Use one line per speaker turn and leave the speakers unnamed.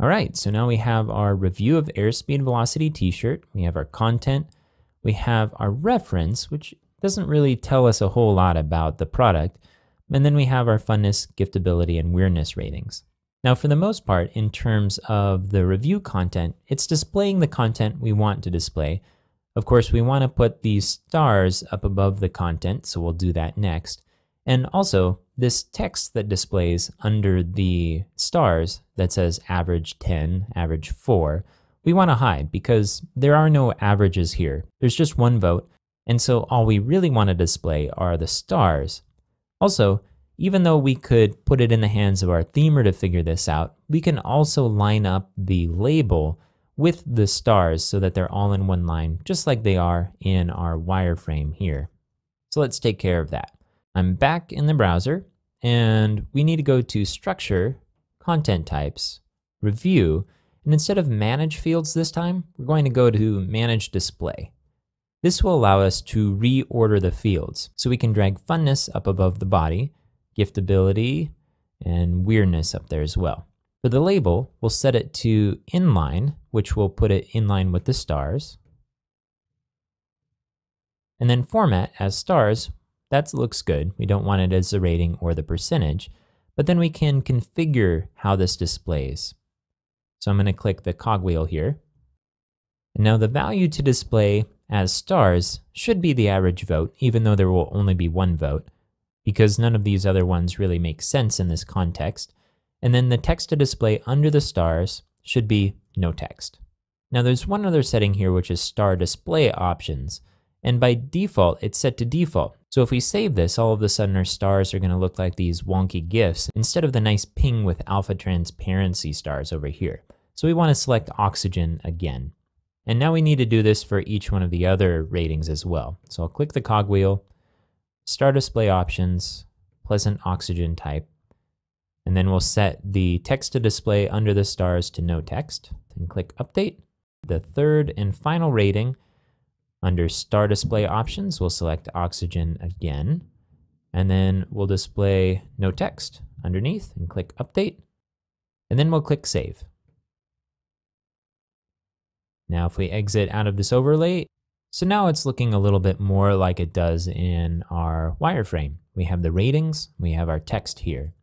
All right, so now we have our review of airspeed velocity t-shirt. We have our content. We have our reference, which doesn't really tell us a whole lot about the product. And then we have our funness, giftability, and weirdness ratings. Now, for the most part, in terms of the review content, it's displaying the content we want to display. Of course, we want to put these stars up above the content, so we'll do that next. And also, this text that displays under the stars that says average 10, average 4, we want to hide because there are no averages here. There's just one vote, and so all we really want to display are the stars. Also, even though we could put it in the hands of our themer to figure this out, we can also line up the label with the stars so that they're all in one line, just like they are in our wireframe here. So let's take care of that. I'm back in the browser, and we need to go to Structure, Content Types, Review, and instead of Manage Fields this time, we're going to go to Manage Display. This will allow us to reorder the fields, so we can drag funness up above the body, giftability, and weirdness up there as well. For the label, we'll set it to inline, which will put it in line with the stars. And then format as stars, that looks good. We don't want it as the rating or the percentage, but then we can configure how this displays. So I'm going to click the cogwheel here. And now the value to display as stars should be the average vote, even though there will only be one vote, because none of these other ones really make sense in this context. And then the text to display under the stars should be no text. Now there's one other setting here, which is star display options. And by default, it's set to default. So if we save this, all of a sudden our stars are going to look like these wonky GIFs instead of the nice ping with alpha transparency stars over here. So we want to select oxygen again. And now we need to do this for each one of the other ratings as well. So I'll click the cogwheel, star display options, pleasant oxygen type, and then we'll set the text to display under the stars to no text, then click update. The third and final rating under star display options, we'll select oxygen again, and then we'll display no text underneath and click update, and then we'll click save. Now if we exit out of this overlay, so now it's looking a little bit more like it does in our wireframe. We have the ratings, we have our text here.